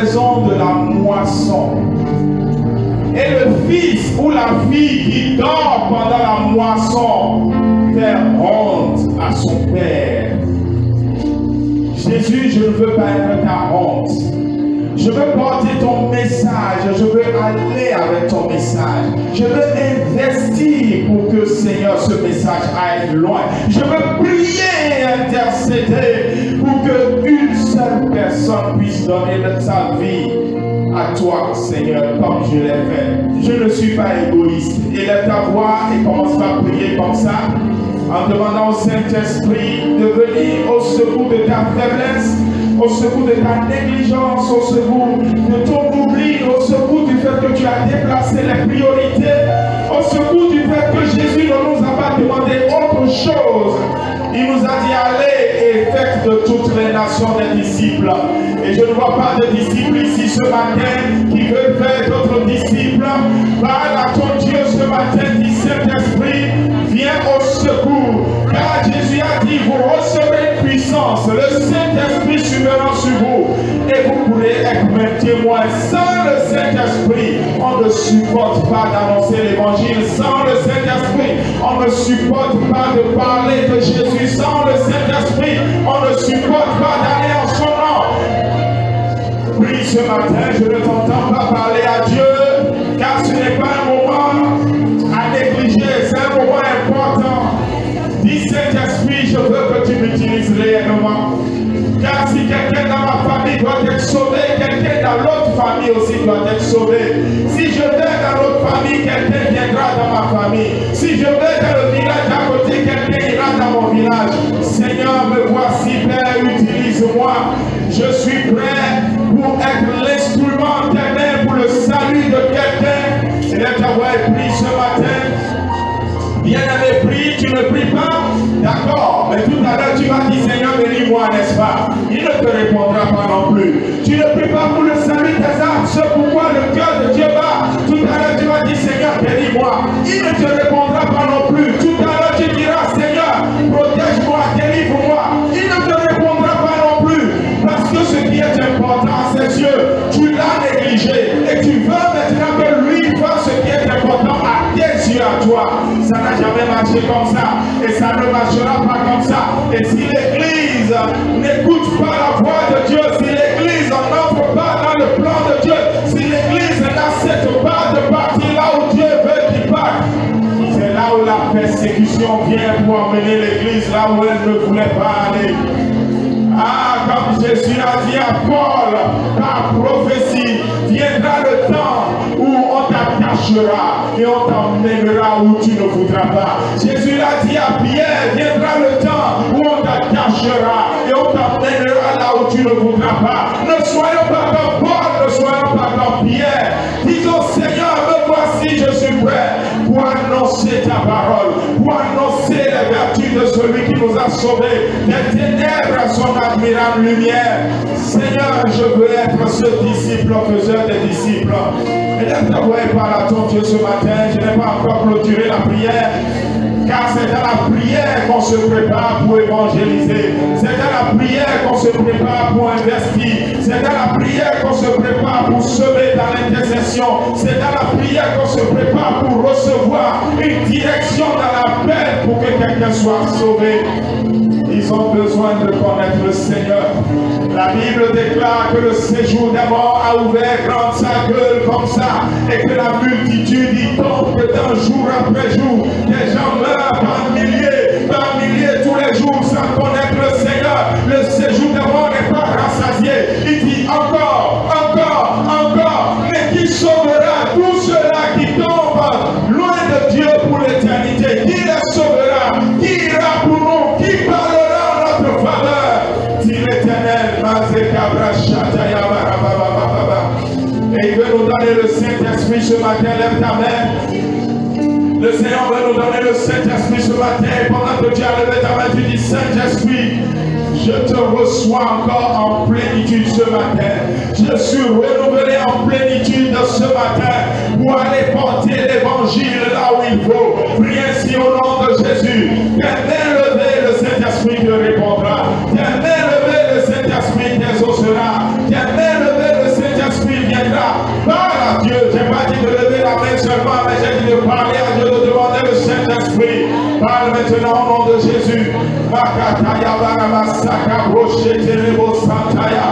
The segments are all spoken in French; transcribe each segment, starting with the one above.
saison de la moisson. Et le fils ou la fille qui dort pendant la moisson fait honte à son père. Jésus, je ne veux pas être ta honte. Je veux porter ton message. Je veux aller avec ton message. Je veux investir pour que, Seigneur, ce message aille loin. Je veux prier et intercéder pour qu'une seule personne puisse donner sa vie à toi, Seigneur, comme je l'ai fait. Je ne suis pas égoïste. Élève ta voix et commence à prier comme ça, en demandant au Saint-Esprit de venir au secours de ta faiblesse, au secours de ta négligence, au secours de ton oubli, au secours du fait que tu as déplacé les priorités, au secours du fait que Jésus ne nous a pas demandé autre chose. Il nous a dit allez et faites de toutes les nations des disciples. Et je ne vois pas de disciples ici ce matin qui veulent faire d'autres disciples. Parle à ton Dieu ce matin, dit Saint-Esprit, viens au secours. Car Jésus a dit, vous recevrez une puissance, le Saint-Esprit subira sur vous. Et vous pourrez être mes témoins. Sans le Saint-Esprit, on ne supporte pas d'annoncer l'évangile. Sans le Saint-Esprit, on ne supporte pas de parler de Jésus. Sans le Saint-Esprit, on ne supporte pas d'aller en son nom. Prie ce matin, je ne t'entends pas parler à Dieu, car ce n'est pas un moment à négliger, c'est un moment important. Dis Saint-Esprit, je veux que tu m'utilises réellement. Car si quelqu'un dans ma famille doit être sauvé, quelqu'un dans l'autre famille aussi doit être sauvé. Si je vais dans l'autre famille, quelqu'un viendra dans ma famille. Si je vais dans le village d'à côté, quelqu'un ira dans mon village. Seigneur, me voici, Père, utilise-moi. Je suis prêt pour être l'instrument de tes mains pour le salut de quelqu'un. Et là, ta voix est prise ce matin. Bien-aimé, prie, tu ne pries pas? D'accord, mais tout à l'heure tu m'as dit Seigneur, bénis-moi, n'est-ce pas? Il ne te répondra pas non plus. Tu ne pries pas pour le salut des âmes, c'est pourquoi le cœur de Dieu bat. Tout à l'heure tu m'as dit Seigneur, bénis-moi. Il ne te répondra pas non plus. Tout à l'heure tu diras Seigneur, protège-moi, délivre-moi. Il ne te répondra pas non plus. Parce que ce qui est important à ses yeux, tu l'as négligé. Et tu veux maintenant que lui fasse ce qui est important à tes yeux, à toi. Ça n'a jamais marché comme ça. Et ça ne marchera pas comme ça. Et si l'Église n'écoute pas la voix de Dieu, si l'Église n'entre pas dans le plan de Dieu, si l'Église n'accepte pas de partir là où Dieu veut qu'il parte, c'est là où la persécution vient pour emmener l'Église là où elle ne voulait pas aller. Ah, comme Jésus a dit à Paul, par prophétie, viendra le temps où on t'attachera et on t'emmènera où tu ne voudras pas. Jésus l'a dit à Pierre, viendra le temps où on t'attachera et on t'emmènera là où tu ne voudras pas. Ne soyons pas comme Paul, ne soyons pas comme Pierre. Disons, Seigneur, me voici, je suis prêt pour annoncer ta parole, pour annoncer les vertus de celui qui nous a sauvés, des ténèbres à son admirable lumière. Seigneur, je veux être ce disciple faiseur des disciples. Et là, ta voix parle à ton Dieu ce matin. Je n'ai pas encore clôturé la prière, car c'est dans la prière qu'on se prépare pour évangéliser. C'est dans la prière qu'on se prépare pour investir. C'est dans la prière qu'on se prépare pour semer dans l'intercession. C'est dans la prière qu'on se prépare pour recevoir une direction dans la paix pour que quelqu'un soit sauvé. Ils ont besoin de connaître le Seigneur. La Bible déclare que le séjour des morts a ouvert grande sa gueule comme ça, et que la multitude y tombe dedans jour après jour. Des gens meurent par milliers tous les jours sans connaître le Seigneur. Le séjour des morts n'est pas rassasié. Il dit encore, mais qui sauvera tous ceux-là qui tombent loin de Dieu pour l'éternité? Qui les sauvera? Qui ira pour nous? Qui parlera en notre faveur? Dit l'Éternel. Et il veut nous donner le Saint-Esprit ce matin. Lève ta main. Le Seigneur veut nous donner le Saint-Esprit ce matin. Et pendant que tu as levé ta main, tu dis Saint-Esprit, je te reçois encore en plénitude ce matin. Je suis renouvelé en plénitude ce matin pour aller porter l'évangile là où il faut. Prie ainsi au nom de Jésus. Tes mains levées, le Saint-Esprit te répondra. Tes mains levées, le Saint-Esprit t'exaucera. Tes mains levées, le Saint-Esprit seulement, mais j'ai dit de parler à Dieu, de demander le Saint-Esprit. Parle maintenant au nom de Jésus. Makataya Baramasaka Brochete Rebo Santaya.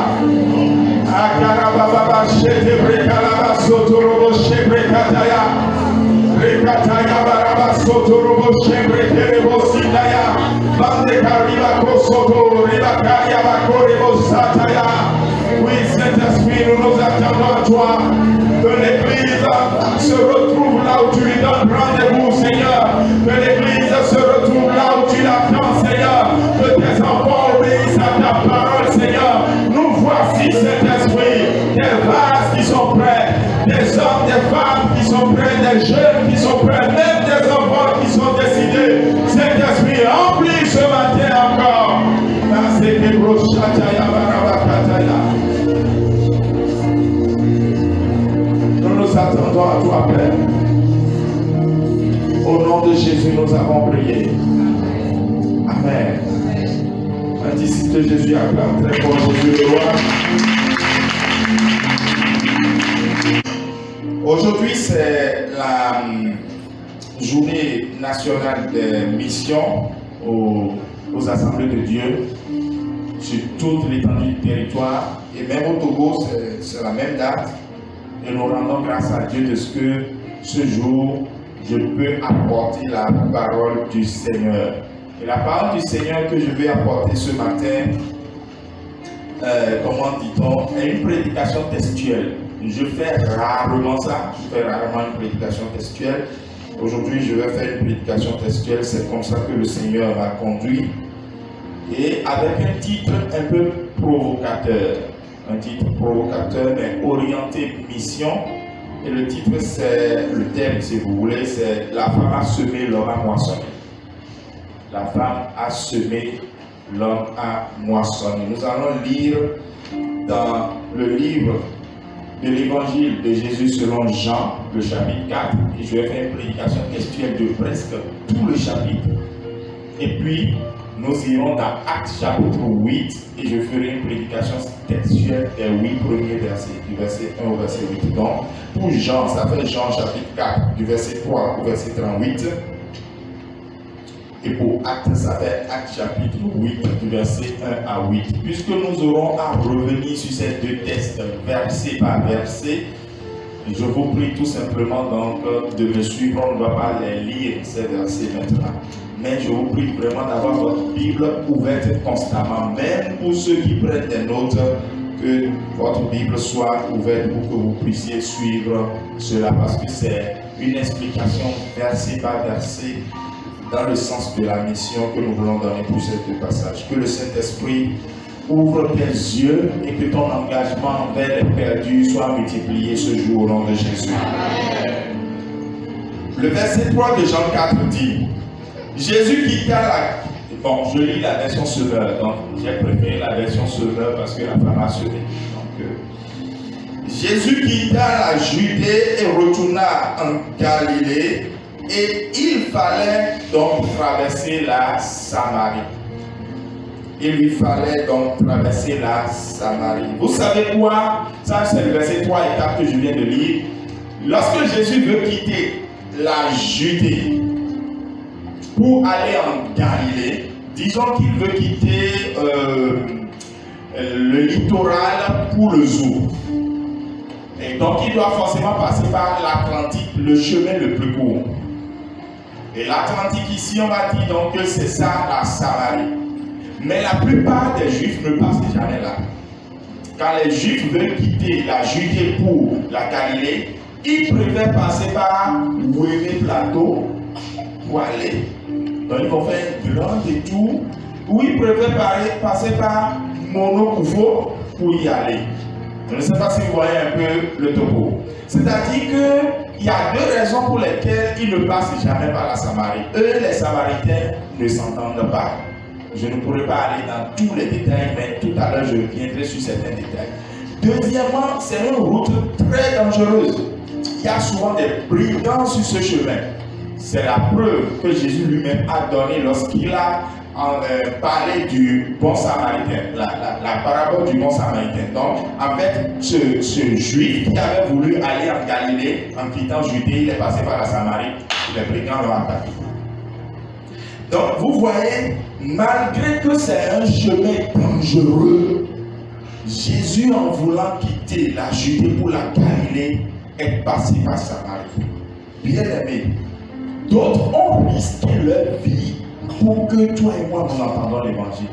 Akarababa Shete Brekalaba Sotorobo Shebrekataya. Rekataya Baraba Sotorobo Shebrekerebo Sindaya. Bande Kariba Kosoto, Ribakaria Bakorebo Sataya. Oui, Saint-Esprit, nous nous attendons à toi. Que l'Église se retrouve là où tu lui donnes rendez-vous, Seigneur. Que l'Église se retrouve là où tu l'attends, Seigneur. Que tes enfants obéissent à ta parole, Seigneur. Nous voici, Saint-Esprit, des vases qui sont prêts, des hommes, des femmes qui sont prêts, des jeunes qui sont prêts, même des enfants qui sont décidés. Saint-Esprit, remplis ce matin encore. Nous nous attendons à toi, Père. Au nom de Jésus, nous avons prié. Amen. Un disciple de Jésus acclame très fort Jésus le roi. Aujourd'hui, c'est la journée nationale des missions aux assemblées de Dieu sur toute l'étendue du territoire. Et même au Togo, c'est la même date. Et nous rendons grâce à Dieu de ce que ce jour, je peux apporter la parole du Seigneur. Et la parole du Seigneur que je vais apporter ce matin, comment dit-on, est une prédication textuelle. Je fais rarement ça, je fais rarement une prédication textuelle. Aujourd'hui, je vais faire une prédication textuelle, c'est comme ça que le Seigneur m'a conduit. Et avec un titre un peu provocateur. Un titre provocateur, mais orienté mission. Et le titre, c'est, le thème, si vous voulez, c'est « La femme a semé, l'homme a moissonné ». La femme a semé, l'homme a moissonné. Nous allons lire dans le livre de l'évangile de Jésus selon Jean, le chapitre 4. Et je vais faire une prédication textuelle de presque tout le chapitre. Et puis, nous irons dans Actes chapitre 8 et je ferai une prédication textuelle des 8 premiers versets, du verset 1 au verset 8. Donc, pour Jean, ça fait Jean chapitre 4, du verset 3 au verset 38. Et pour Actes, ça fait Actes chapitre 8, du verset 1 à 8. Puisque nous aurons à revenir sur ces deux textes, verset par verset, je vous prie tout simplement donc de me suivre. On ne va pas les lire, ces versets maintenant. Mais je vous prie vraiment d'avoir votre Bible ouverte constamment, même pour ceux qui prennent des notes, que votre Bible soit ouverte pour que vous puissiez suivre cela, parce que c'est une explication verset par verset dans le sens de la mission que nous voulons donner pour ces deux passages. Que le Saint-Esprit ouvre tes yeux et que ton engagement envers les perdus soit multiplié ce jour au nom de Jésus. Le verset 3 de Jean 4 dit: Jésus quitta la... Bon, je lis la version Semeur, donc j'ai préféré la version Semeur parce que la femme a semé. Jésus quitta la Judée et retourna en Galilée, et il fallait donc traverser la Samarie. Il lui fallait donc traverser la Samarie. Vous savez quoi? Ça, c'est le verset 3 et 4 que je viens de lire. Lorsque Jésus veut quitter la Judée pour aller en Galilée, disons qu'il veut quitter le littoral pour le zoo. Et donc il doit forcément passer par l'Atlantique, le chemin le plus court. Et l'Atlantique ici, on va dire donc que c'est ça la Samarie. Mais la plupart des Juifs ne passent jamais là. Quand les Juifs veulent quitter la Judée pour la Galilée, ils préfèrent passer par Ouémé Plateau pour aller. Donc ils vont faire un grand détour, ou ils préfèrent passer par Monokoufo pour y aller. Je ne sais pas si vous voyez un peu le topo. C'est-à-dire qu'il y a deux raisons pour lesquelles ils ne passent jamais par la Samarie. Eux, les Samaritains, ne s'entendent pas. Je ne pourrai pas aller dans tous les détails, mais tout à l'heure, je reviendrai sur certains détails. Deuxièmement, c'est une route très dangereuse. Il y a souvent des brigands sur ce chemin. C'est la preuve que Jésus lui-même a donnée lorsqu'il a parler du bon samaritain, la parabole du bon samaritain. Donc, en fait, ce juif qui avait voulu aller en Galilée, en quittant Judée, il est passé par la Samarie, les brigands l'ont attaqué. Donc, vous voyez, malgré que c'est un chemin dangereux, Jésus, en voulant quitter la Judée pour la Galilée, est passé par Samarie. Bien aimé, d'autres ont risqué leur vie pour que toi et moi nous entendons l'évangile.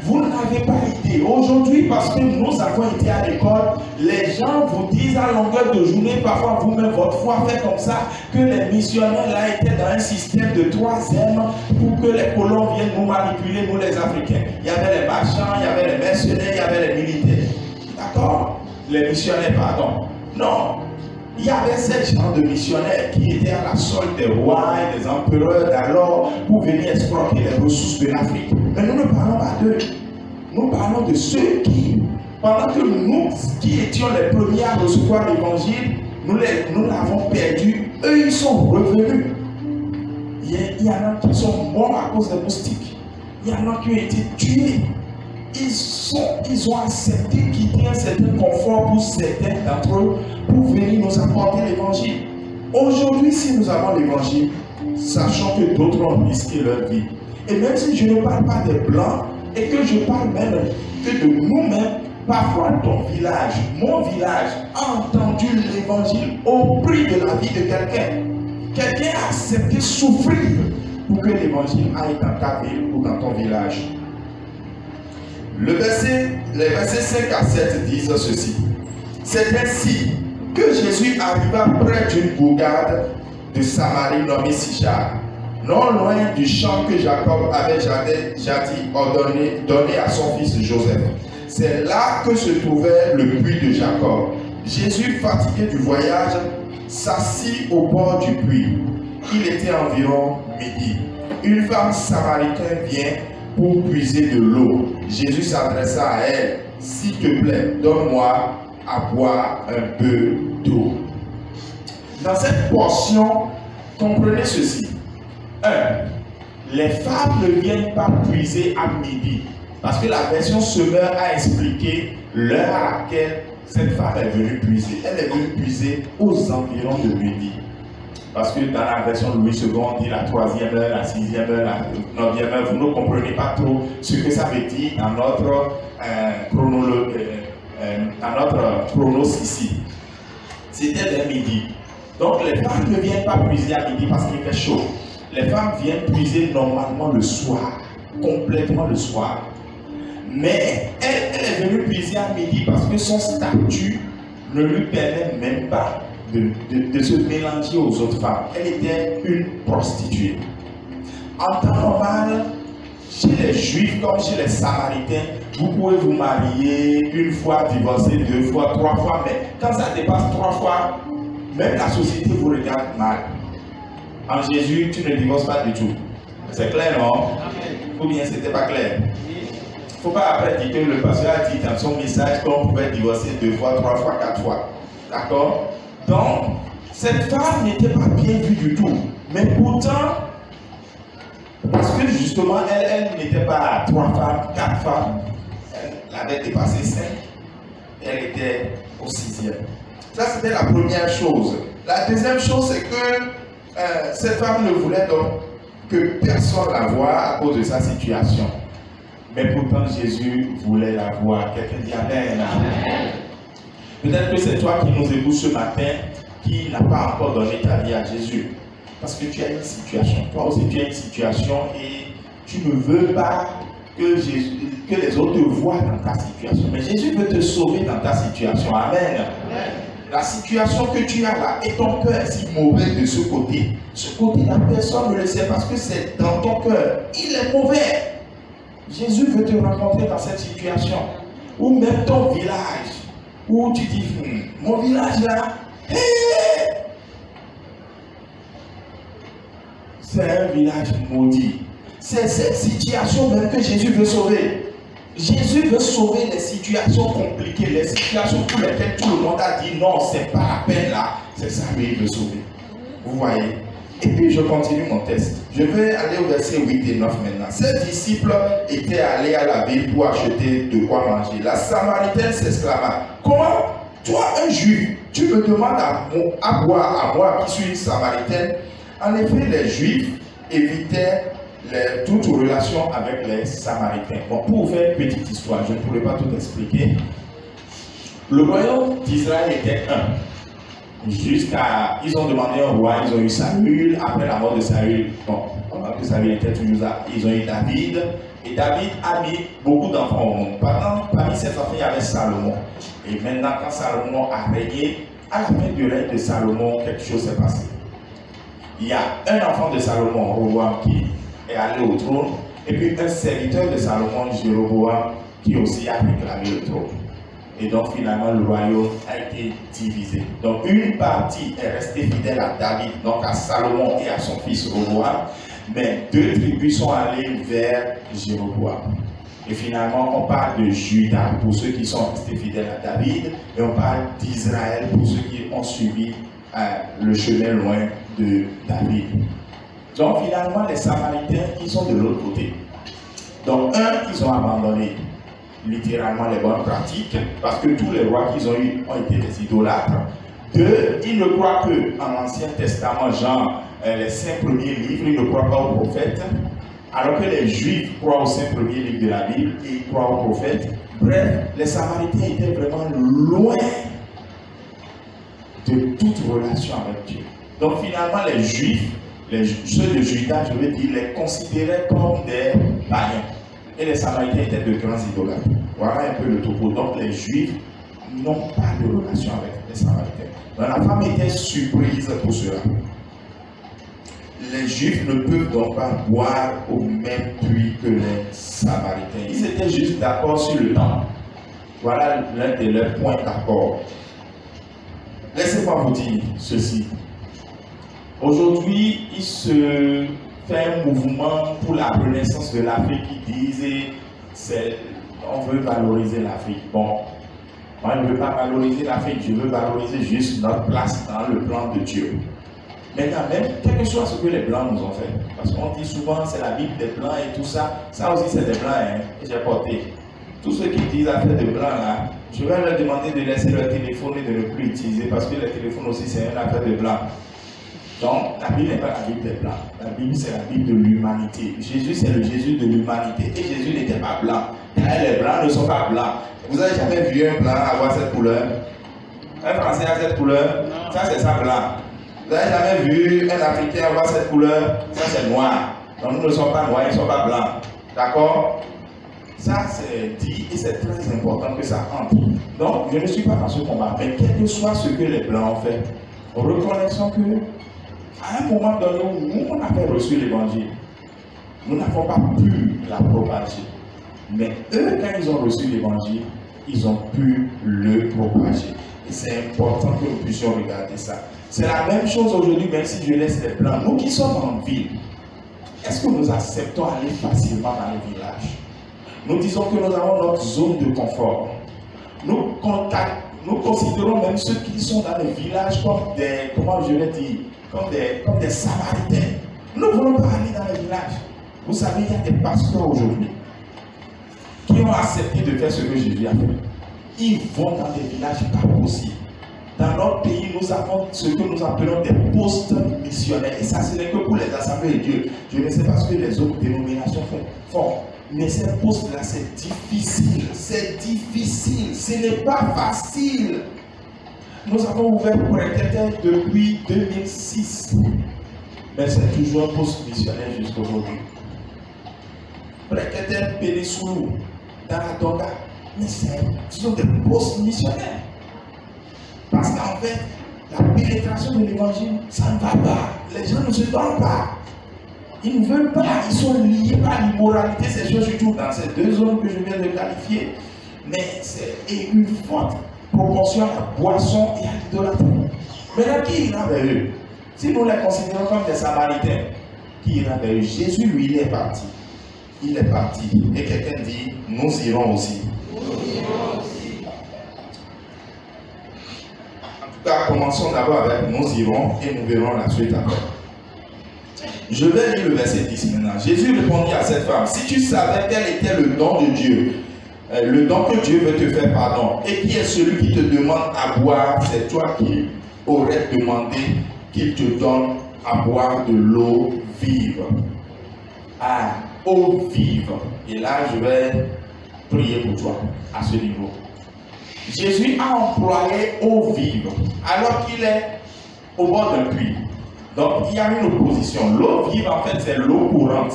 Vous n'avez pas idée. Aujourd'hui, parce que nous avons été à l'école, les gens vous disent à longueur de journée, parfois vous-même, votre foi fait comme ça, que les missionnaires là étaient dans un système de 3e pour que les colons viennent nous manipuler, nous les Africains. Il y avait les marchands, il y avait les mercenaires, il y avait les militaires. D'accord? Les missionnaires, pardon. Non. Il y avait ces gens de missionnaires qui étaient à la solde des rois et des empereurs d'alors pour venir exploiter les ressources de l'Afrique. Mais nous ne parlons pas d'eux. Nous parlons de ceux qui, pendant que nous qui étions les premiers à recevoir l'évangile, nous l'avons perdu. Eux, ils sont revenus. Il y en a qui sont morts à cause des moustiques. Il y en a qui ont été tués. Ils ont accepté de quitter un certain confort pour certains d'entre eux pour venir nous apporter l'évangile. Aujourd'hui, si nous avons l'évangile, sachant que d'autres ont risqué leur vie, et même si je ne parle pas des blancs, et que je parle même que de nous-mêmes, parfois ton village, mon village, a entendu l'évangile au prix de la vie de quelqu'un. Quelqu'un a accepté souffrir pour que l'évangile aille dans ta ville ou dans ton village. Les versets 5 à 7 disent ceci. C'est ainsi que Jésus arriva près d'une bourgade de Samarie nommée Sichar, non loin du champ que Jacob avait jadis donné à son fils Joseph. C'est là que se trouvait le puits de Jacob. Jésus, fatigué du voyage, s'assit au bord du puits. Il était environ midi. Une femme samaritaine vient pour puiser de l'eau. Jésus s'adressa à elle. S'il te plaît, donne-moi à boire un peu d'eau. Dans cette portion, comprenez ceci. 1. Les femmes ne viennent pas puiser à midi. Parce que la version Semeur a expliqué l'heure à laquelle cette femme est venue puiser. Elle est venue puiser aux environs de midi. Parce que dans la version Louis II, on dit la 3e heure, la 6e heure, la 9e heure. Vous ne comprenez pas trop ce que ça veut dire dans notre chronos ici. C'était vers midi. Donc les femmes ne viennent pas puiser à midi parce qu'il fait chaud. Les femmes viennent puiser normalement le soir, complètement le soir. Mais elle est venue puiser à midi parce que son statut ne lui permet même pas de se mélanger aux autres femmes. Elle était une prostituée. En temps normal, chez les Juifs comme chez les Samaritains, vous pouvez vous marier une fois, divorcer 2 fois, 3 fois, mais quand ça dépasse 3 fois, même la société vous regarde mal. En Jésus, tu ne divorces pas du tout. C'est clair, non? Ou bien c'était pas clair? Il ne faut pas après dire que le pasteur a dit dans son message qu'on pouvait divorcer 2 fois, 3 fois, 4 fois. D'accord? Donc, cette femme n'était pas bien vue du tout. Mais pourtant, parce que justement, elle n'était pas à 3 femmes, 4 femmes. Elle avait dépassé 5. Elle était au 6e. Ça, c'était la première chose. La deuxième chose, c'est que cette femme ne voulait donc que personne la voie à cause de sa situation. Mais pourtant, Jésus voulait la voir. Quelqu'un dit Amen. Amen. Peut-être que c'est toi qui nous écoutes ce matin, qui n'a pas encore donné ta vie à Jésus. Parce que tu as une situation. Toi aussi, tu as une situation et tu ne veux pas que les autres te voient dans ta situation. Mais Jésus veut te sauver dans ta situation. Amen. Amen. La situation que tu as là et ton cœur est si mauvais de ce côté. Ce côté-là, personne ne le sait parce que c'est dans ton cœur. Il est mauvais. Jésus veut te rencontrer dans cette situation. Ou même ton village. Où tu dis, mon village là, c'est un village maudit. C'est cette situation même que Jésus veut sauver. Jésus veut sauver les situations compliquées, les situations pour lesquelles tout le monde a dit non, c'est pas la peine là. C'est ça qu'il veut sauver. Vous voyez? Et puis je continue mon texte. Je vais aller au verset 8 et 9 maintenant. Ces disciples étaient allés à la ville pour acheter de quoi manger. La Samaritaine s'exclama, comment toi, un juif, tu me demandes à boire à moi qui suis une Samaritaine? En effet, les Juifs évitaient toute relation avec les Samaritains. Bon, pour vous faire une petite histoire, je ne pourrais pas tout expliquer. Le royaume d'Israël était un. Ils ont demandé un roi, ils ont eu Saül. Après la mort de Saül, bon, pendant que Saül était toujours là, ils ont eu David. Et David a mis beaucoup d'enfants au monde. Parmi ces enfants, il y avait Salomon. Et maintenant, quand Salomon a régné, à la fin du règne de Salomon, quelque chose s'est passé. Il y a un enfant de Salomon, Roboam, qui est allé au trône. Et puis un serviteur de Salomon, Jéroboam, qui aussi a réclamé le trône. Et donc finalement le royaume a été divisé. Donc une partie est restée fidèle à David, donc à Salomon et à son fils Roboam, mais deux tribus sont allées vers Jéroboam. Et finalement on parle de Juda pour ceux qui sont restés fidèles à David, et on parle d'Israël pour ceux qui ont suivi le chemin loin de David. Donc finalement les Samaritains, ils sont de l'autre côté. Donc ils ont abandonné littéralement les bonnes pratiques, parce que tous les rois qu'ils ont eus ont été des idolâtres. Deux, ils ne croient que en l'Ancien Testament, genre les 5 premiers livres, ils ne croient pas aux prophètes, alors que les Juifs croient aux 5 premiers livres de la Bible et ils croient aux prophètes. Bref, les Samaritains étaient vraiment loin de toute relation avec Dieu. Donc finalement, les Juifs, ceux de Juda, je veux dire, les considéraient comme des païens. Et les Samaritains étaient de grands idolâtres. Voilà un peu le topo. Donc les Juifs n'ont pas de relation avec les Samaritains. Donc la femme était surprise pour cela. Les Juifs ne peuvent donc pas boire au même puits que les Samaritains. Ils étaient juste d'accord sur le temps. Voilà l'un de leurs points d'accord. Laissez-moi vous dire ceci. Aujourd'hui, il se fait un mouvement pour la renaissance de l'Afrique qui disent on veut valoriser l'Afrique. Bon, moi je ne veux pas valoriser l'Afrique, je veux valoriser juste notre place dans le plan de Dieu. Maintenant, même quel que soit ce que les Blancs nous ont fait, parce qu'on dit souvent c'est la Bible des Blancs et tout ça, ça aussi c'est des Blancs, hein, et j'ai porté. Tous ceux qui disent affaire de Blancs là, je vais leur demander de laisser leur téléphone et de ne plus utiliser, parce que le téléphone aussi c'est une affaire de Blancs. Donc, la Bible n'est pas la Bible des Blancs. La Bible, c'est la Bible de l'humanité. Jésus, c'est le Jésus de l'humanité. Et Jésus n'était pas blanc. Et les Blancs ne sont pas blancs. Vous avez jamais vu un Blanc avoir cette couleur? Un Français a cette couleur? Non. Ça, c'est ça, blanc. Vous n'avez jamais vu un Africain avoir cette couleur? Ça, c'est noir. Donc, nous ne sommes pas noirs, ils ne sont pas blancs. D'accord? Ça, c'est dit et c'est très important que ça entre. Donc, je ne suis pas dans ce combat. Mais quel que soit ce que les Blancs ont fait, reconnaissons que à un moment donné où nous, on avait reçu l'évangile, nous n'avons pas pu la propager. Mais eux, quand ils ont reçu l'évangile, ils ont pu le propager. Et c'est important que nous puissions regarder ça. C'est la même chose aujourd'hui, même si je laisse les Blancs. Nous qui sommes en ville, est-ce que nous acceptons aller facilement dans les villages? Nous disons que nous avons notre zone de confort. Nous considérons même ceux qui sont dans les villages comme des, comment je vais dire, comme des Samaritains. Nous ne voulons pas aller dans les villages. Vous savez, il y a des pasteurs aujourd'hui qui ont accepté de faire ce que Jésus a fait. Ils vont dans des villages pas possibles. Dans notre pays, nous avons ce que nous appelons des postes missionnaires. Et ça, ce n'est que pour les assemblées de Dieu. Je ne sais pas ce que les autres dénominations font. Mais ces postes-là, c'est difficile. C'est difficile. Ce n'est pas facile. Nous avons ouvert Prêt-à-Terre depuis 2006. Mais c'est toujours un poste missionnaire jusqu'aujourd'hui. Prêt-à-Terre Pélissoulou, dans la Tonga. Mais ce sont des postes missionnaires. Parce qu'en fait, la pénétration de l'évangile, ça ne va pas. Les gens ne se donnent pas. Ils ne veulent pas. Ils sont liés par l'immoralité. C'est surtout dans ces deux zones que je viens de qualifier. Mais c'est une forte proportion à la boisson et à l'idolâtrie. Maintenant, qui ira vers eux? Si nous les considérons comme des Samaritains, qui ira vers eux? Jésus, lui, il est parti. Il est parti. Et quelqu'un dit, nous irons aussi. En tout cas, commençons d'abord avec nous irons et nous verrons la suite après. Je vais lire le verset 10 maintenant. Jésus répondit à cette femme, si tu savais quel était le don de Dieu, le don que Dieu veut te faire pardon, et qui est celui qui te demande à boire, c'est toi qui aurais demandé qu'il te donne à boire de l'eau vive. Ah, eau vive. Et là, je vais prier pour toi à ce niveau. Jésus a employé eau vive alors qu'il est au bord d'un puits. Donc, il y a une opposition. L'eau vive, en fait, c'est l'eau courante.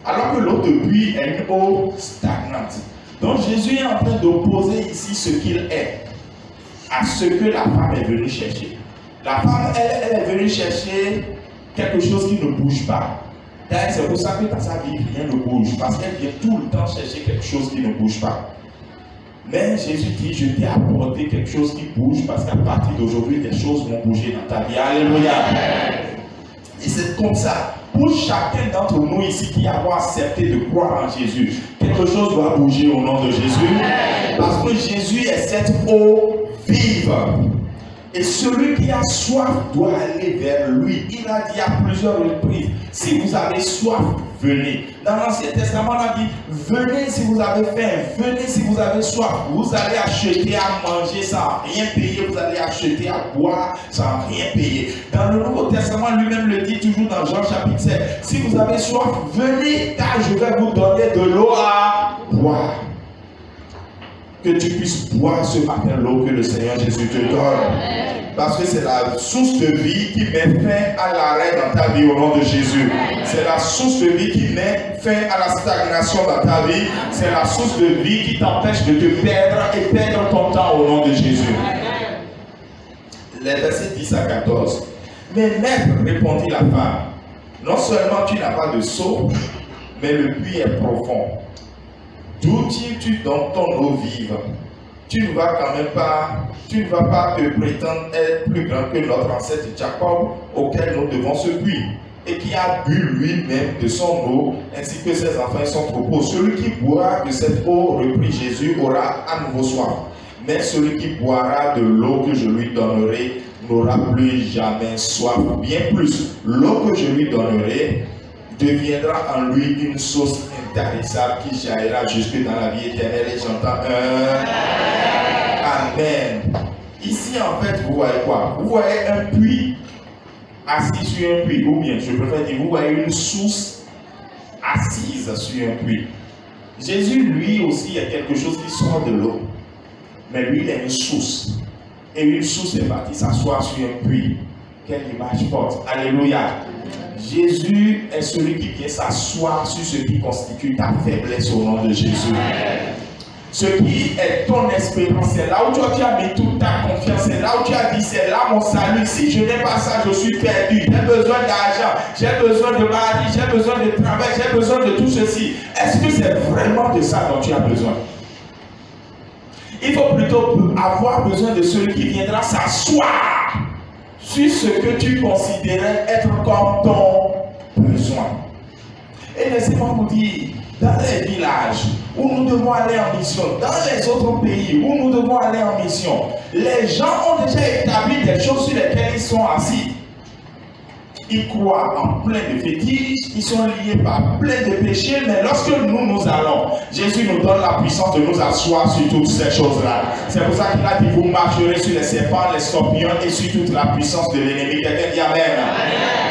Alors que l'eau de puits est une eau stagnante. Donc, Jésus est en train d'opposer ici ce qu'il est à ce que la femme est venue chercher. La femme, elle est venue chercher quelque chose qui ne bouge pas. D'ailleurs, c'est pour ça que dans sa vie, rien ne bouge. Parce qu'elle vient tout le temps chercher quelque chose qui ne bouge pas. Mais Jésus dit, je t'ai apporté quelque chose qui bouge parce qu'à partir d'aujourd'hui, des choses vont bouger dans ta vie. Alléluia. Et c'est comme ça. Pour chacun d'entre nous ici qui avons accepté de croire en Jésus, quelque chose doit bouger au nom de Jésus. Parce que Jésus est cette eau vive. Et celui qui a soif doit aller vers lui. Il a dit à plusieurs reprises, si vous avez soif, venez. Dans l'Ancien Testament, on a dit, venez si vous avez faim, venez si vous avez soif. Vous allez acheter à manger sans rien payer, vous allez acheter à boire sans rien payer. Dans le Nouveau Testament, lui-même le dit toujours dans Jean chapitre 7, si vous avez soif, venez car je vais vous donner de l'eau à boire. Que tu puisses boire ce matin l'eau que le Seigneur Jésus te donne. Parce que c'est la source de vie qui met fin à l'arrêt dans ta vie au nom de Jésus. C'est la source de vie qui met fin à la stagnation dans ta vie. C'est la source de vie qui t'empêche de te perdre et perdre ton temps au nom de Jésus. Les versets 10 à 14. Mais maître, répondit la femme, non seulement tu n'as pas de seau, mais le puits est profond. D'où tires-tu donc ton eau vive? Tu ne vas pas te prétendre être plus grand que notre ancêtre Jacob, auquel nous devons ce puits, et qui a bu lui-même de son eau, ainsi que ses enfants et son troupeau. Celui qui boira de cette eau, reprit Jésus, aura à nouveau soif. Mais celui qui boira de l'eau que je lui donnerai n'aura plus jamais soif. Bien plus, l'eau que je lui donnerai deviendra en lui une source intarissable qui jaillira jusque dans la vie éternelle. Et j'entends Amen. Ici, en fait, vous voyez quoi? Vous voyez un puits assis sur un puits, ou bien, je préfère dire, vous voyez une source assise sur un puits. Jésus, lui aussi, il y a quelque chose qui sort de l'eau. Mais lui, il a une source. Et une source est partie s'asseoir sur un puits. Quelle image forte. Alléluia. Jésus est celui qui vient s'asseoir sur ce qui constitue ta faiblesse au nom de Jésus. Ce qui est ton espérance, c'est là où toi tu as mis toute ta confiance, c'est là où tu as dit, c'est là mon salut. Si je n'ai pas ça, je suis perdu. J'ai besoin d'argent, j'ai besoin de mari, j'ai besoin de travail, j'ai besoin de tout ceci. Est-ce que c'est vraiment de ça dont tu as besoin? Il faut plutôt avoir besoin de celui qui viendra s'asseoir sur ce que tu considérais être comme ton besoin. Et laissez-moi vous dire, dans les villages où nous devons aller en mission, dans les autres pays où nous devons aller en mission, les gens ont déjà établi des choses sur lesquelles ils sont assis. Ils croient en plein de fétiches, ils sont liés par plein de péchés, mais lorsque nous allons, Jésus nous donne la puissance de nous asseoir sur toutes ces choses-là. C'est pour ça qu'il a dit, vous marcherez sur les serpents, les scorpions et sur toute la puissance de l'ennemi. Quelqu'un dit Amen.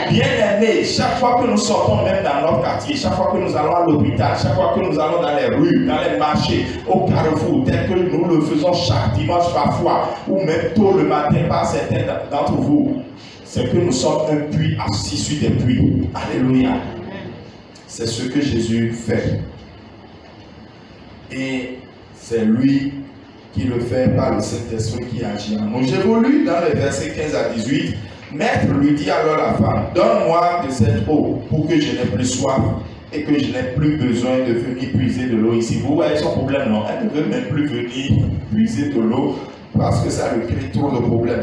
Bien-aimés, chaque fois que nous sortons même dans notre quartier, chaque fois que nous allons à l'hôpital, chaque fois que nous allons dans les rues, dans les marchés, au carrefour, tel que nous le faisons chaque dimanche parfois, ou même tôt le matin par certains d'entre vous, c'est que nous sommes un puits assis sur des puits. Alléluia. C'est ce que Jésus fait. Et c'est lui qui le fait par le Saint-Esprit qui agit en nous. J'évolue dans les versets 15 à 18. Maître lui dit alors à la femme, donne-moi de cette eau pour que je n'ai plus soif et que je n'ai plus besoin de venir puiser de l'eau ici. Vous voyez son problème, non? Elle ne veut même plus venir puiser de l'eau parce que ça lui crée trop de problèmes.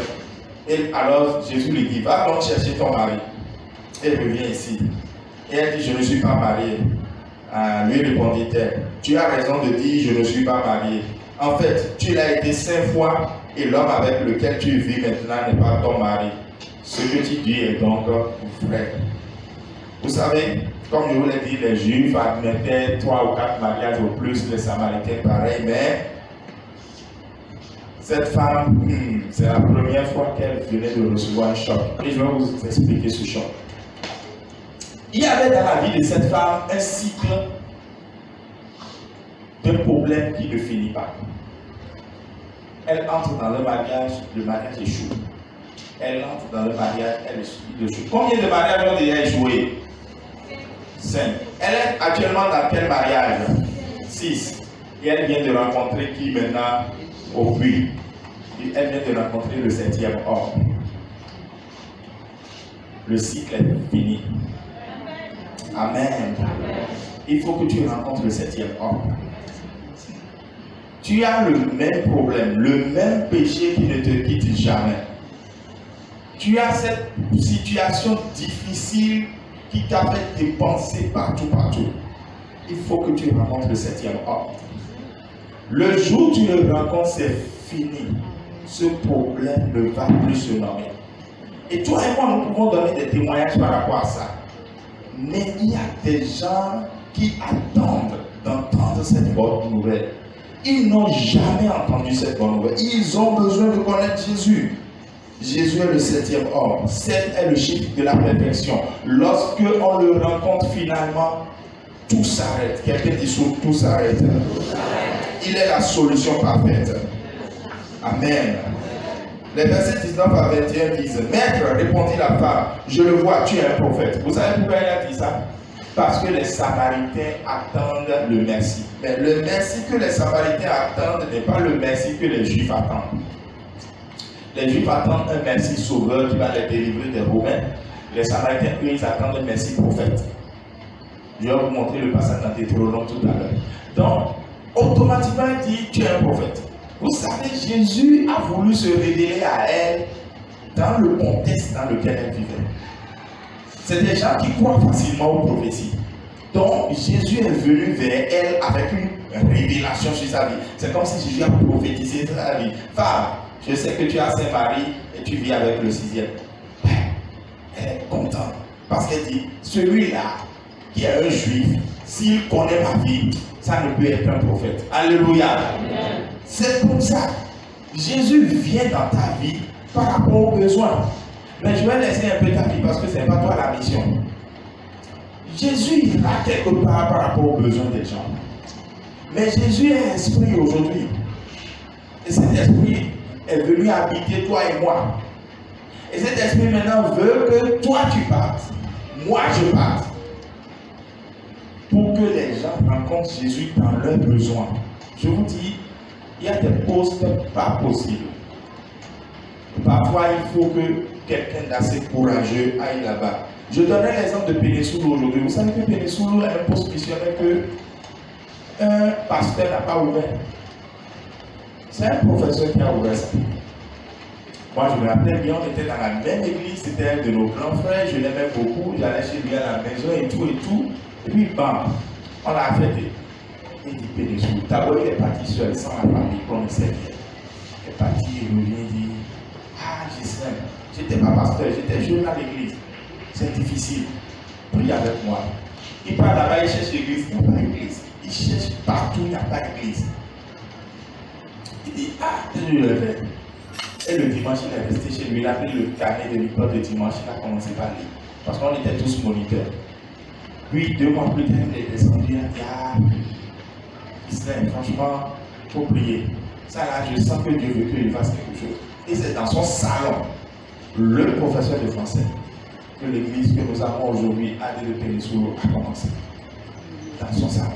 Et alors Jésus lui dit, va donc chercher ton mari. Elle revient ici. Et elle dit, je ne suis pas mariée. Lui répondit-elle, tu as raison de dire, je ne suis pas mariée. En fait, tu l'as été 5 fois et l'homme avec lequel tu vis maintenant n'est pas ton mari. Ce que tu dis est donc vrai. Vous savez, comme je vous l'ai dit, les Juifs admettaient 3 ou 4 mariages au plus, les Samaritains pareil, mais cette femme, c'est la première fois qu'elle venait de recevoir un choc. Et je vais vous expliquer ce choc. Il y avait dans la vie de cette femme un cycle d'un problème qui ne finit pas. Elle entre dans le mariage échoue. Elle entre dans le mariage, elle échoue. Combien de mariages ont déjà échoué? 5. Elle est actuellement dans quel mariage? 6. Et elle vient de rencontrer qui maintenant? Au puits. Et elle vient de rencontrer le 7e homme. Le cycle est fini. Amen. Il faut que tu rencontres le 7e homme. Tu as le même problème, le même péché qui ne te quitte jamais. Tu as cette situation difficile qui t'a fait dépenser partout. Il faut que tu rencontres le 7e homme. Le jour où tu le rencontres, c'est fini. Ce problème ne va plus se nommer. Et toi et moi, nous pouvons donner des témoignages par rapport à ça. Mais il y a des gens qui attendent d'entendre cette bonne nouvelle. Ils n'ont jamais entendu cette bonne nouvelle. Ils ont besoin de connaître Jésus. Jésus est le 7e homme. 7 est le chiffre de la perfection. Lorsque on le rencontre finalement, tout s'arrête. Quelqu'un dit sur tout s'arrête. Il est la solution parfaite. Amen. Les versets 19 à 21 disent: Maître, répondit la femme, je le vois, tu es un prophète. Vous savez pourquoi elle a dit ça? Parce que les Samaritains attendent le merci. Mais le merci que les Samaritains attendent n'est pas le merci que les Juifs attendent. Les Juifs attendent un merci sauveur qui va les délivrer des Romains. Les Samaritains, eux, ils attendent un merci prophète. Je vais vous montrer le passage dans Deutéronome tout à l'heure. Donc, automatiquement, il dit, tu es un prophète. Vous savez, Jésus a voulu se révéler à elle dans le contexte dans lequel elle vivait. C'est des gens qui croient facilement aux prophéties. Donc, Jésus est venu vers elle avec une révélation sur sa vie. C'est comme si Jésus a prophétisé sa vie. Femme, je sais que tu as 5 maris et tu vis avec le 6e. Elle est contente. Parce qu'elle dit, celui-là, qui est un juif, s'il connaît ma vie, ça ne peut être un prophète. Alléluia. C'est comme ça. Jésus vient dans ta vie par rapport aux besoins. Mais je vais laisser un peu ta vie parce que ce n'est pas toi la mission. Jésus ira quelque part par rapport aux besoins des gens. Mais Jésus est esprit aujourd'hui. Et cet esprit est venu habiter toi et moi. Et cet esprit maintenant veut que toi tu partes, moi je parte. Pour que les gens rencontrent Jésus dans leurs besoins. Je vous dis, il y a des postes pas possibles. Parfois, il faut que quelqu'un d'assez courageux aille là-bas. Je donnerai l'exemple de Pénésoulou aujourd'hui. Vous savez que Pénésoulou a un poste missionnaire que un pasteur n'a pas ouvert. C'est un professeur qui a ouvert ça. Moi, je me rappelle bien, on était dans la même église, c'était un de nos grands frères, je l'aimais beaucoup, j'allais chez lui à la maison et tout. Et puis, bam, on l'a affecté. Il dit Pénésoulou. D'abord, il est parti seul, sans la famille, comme il sait bien. Il est parti, il revient, il dit, ah, Gislain, j'étais pas pasteur, j'étais jeune à l'église. C'est difficile. Prie avec moi. Il part là-bas, il cherche l'église, il n'y a pas d'église. Il cherche partout, il n'y a pas d'église. Il dit, ah, je le fais. Et le dimanche, il est resté chez lui, il a pris le carnet de l'école de dimanche, il a commencé par lire. Parce qu'on était tous moniteurs. Puis 2 mois plus tard, il est descendu, il a dit, ah, Israël, franchement, il faut prier. Ça là, je sens que Dieu veut qu'il fasse quelque chose. Et c'est dans son salon, le professeur de français, que l'église que nous avons aujourd'hui, AD de Pénésoulou, a commencé. Dans son salon.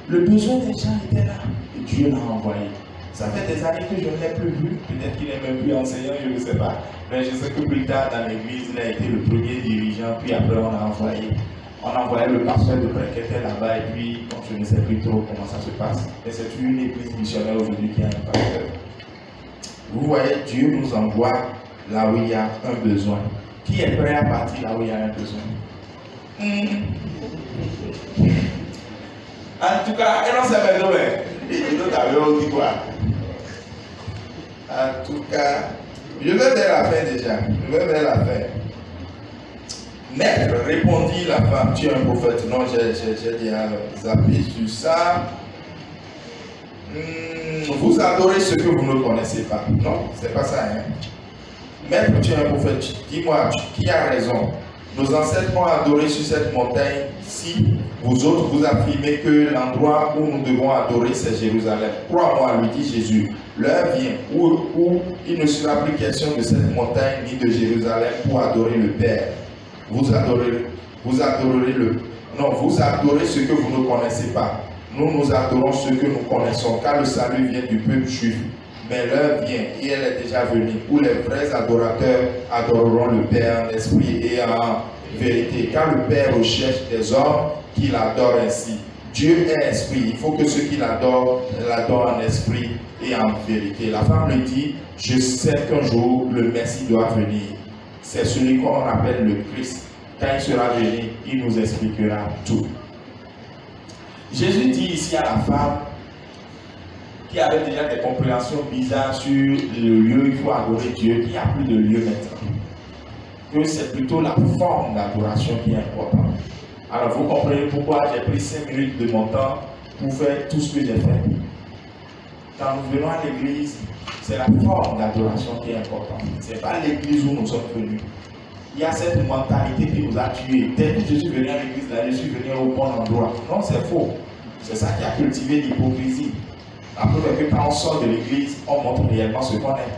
Le besoin des gens était là, et Dieu l'a envoyé. Ça fait des années que je ne l'ai plus vu. Peut-être qu'il n'est même plus enseignant, je ne sais pas. Mais je sais que plus tard dans l'église, il a été le premier dirigeant. Puis après, on a envoyé le pasteur de Bréquetet là-bas. Et puis, donc, je ne sais plus trop comment ça se passe. Mais c'est une église missionnaire aujourd'hui qui a un pasteur. Vous voyez, Dieu nous envoie là où il y a un besoin. Qui est prêt à partir là où il y a un besoin? En tout cas, et non, c'est mes domaines. Et d'autres avaient dit quoi? En tout cas, je vais vers la fin déjà. Je vais vers la fin. Maître, répondit la femme, tu es un prophète. Non, j'ai déjà zappé sur ça. Vous adorez ce que vous ne connaissez pas. Non, c'est pas ça. Hein? Maître, tu es un prophète. Dis-moi, qui a raison? Nos ancêtres ont adoré sur cette montagne. Si vous autres vous affirmez que l'endroit où nous devons adorer, c'est Jérusalem. Crois-moi, lui dit Jésus, l'heure vient où il ne sera plus question de cette montagne ni de Jérusalem pour adorer le Père. Vous adorez ce que vous ne connaissez pas. Nous adorons ce que nous connaissons, car le salut vient du peuple juif. Mais l'heure vient, et elle est déjà venue, où les vrais adorateurs adoreront le Père en esprit et en vérité. Car le Père recherche des hommes qui l'adorent ainsi. Dieu est esprit, il faut que ceux qui l'adorent en esprit et en vérité. La femme lui dit, je sais qu'un jour le Messie doit venir. C'est celui qu'on appelle le Christ. Quand il sera venu, il nous expliquera tout. Jésus dit ici à la femme qui avait déjà des compréhensions bizarres sur le lieu où il faut adorer Dieu, qu'il n'y a plus de lieu maintenant. Que c'est plutôt la forme d'adoration qui est importante. Alors vous comprenez pourquoi j'ai pris 5 minutes de mon temps pour faire tout ce que j'ai fait. Quand nous venons à l'église, c'est la forme d'adoration qui est importante. Ce n'est pas l'église où nous sommes venus. Il y a cette mentalité qui nous a tués. Dès que je suis venu à l'église, là, je suis venu au bon endroit. Non, c'est faux. C'est ça qui a cultivé l'hypocrisie. La preuve est que quand on sort de l'église, on montre réellement ce qu'on est.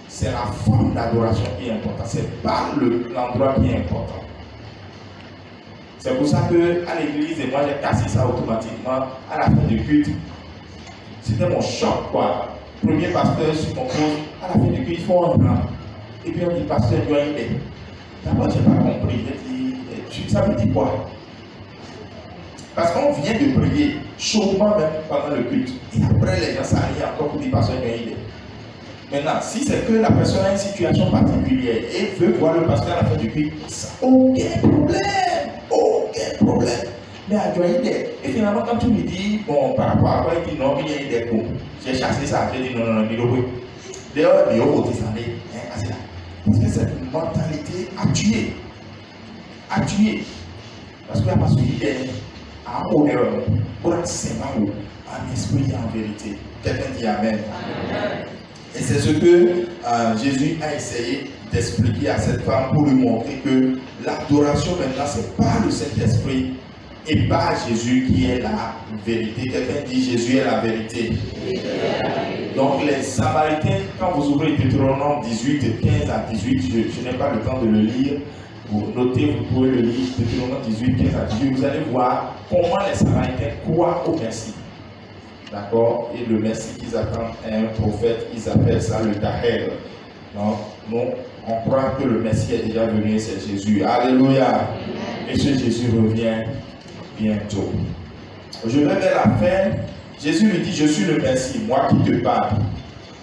C'est la forme d'adoration qui est importante. Ce n'est pas l'endroit qui est important. C'est pour ça qu'à l'église, et moi j'ai cassé ça automatiquement, à la fin du culte, c'était mon choc, quoi. Premier pasteur sur mon poste, à la fin du culte, il faut un rang. Et puis on dit, pasteur, tu as une idée. D'abord, je n'ai pas compris. J'ai dit, ça veut dire quoi? Parce qu'on vient de prier chaudement même pendant le culte. Et après, les gens s'allient encore pour dire, pasteur, tu as une idée. Maintenant, si c'est que la personne a une situation particulière et veut voir le pasteur à la fin du culte, aucun problème. Aucun problème. Mais à Joïde, et finalement, quand tu lui dis, bon, par rapport à quoi, il dit non, il y a une idée pour. J'ai chassé ça, j'ai dit non, il oui. D'ailleurs, il y a autre année, parce que cette mentalité a tué. A tué. Parce que la personne est à honneur, pour être séparé, en esprit et en vérité. Quelqu'un dit Amen. Amen. Et c'est ce que Jésus a essayé d'expliquer à cette femme pour lui montrer que l'adoration maintenant, c'est pas le Saint-Esprit et pas Jésus qui est la vérité. Quelqu'un dit Jésus est la vérité. Donc les Samaritains, quand vous ouvrez Deutéronome 18, 15 à 18, je n'ai pas le temps de le lire, vous notez, vous pouvez le lire, Deutéronome 18, 15 à 18, vous allez voir comment les Samaritains croient au Messie. D'accord? Et le Messie qu'ils attendent est un prophète, ils appellent ça le Tahel. Donc, on croit que le Messie est déjà venu et c'est Jésus. Alléluia! Et ce Jésus revient bientôt. Je vais vers la fin. Jésus lui dit, je suis le Messie, moi qui te parle.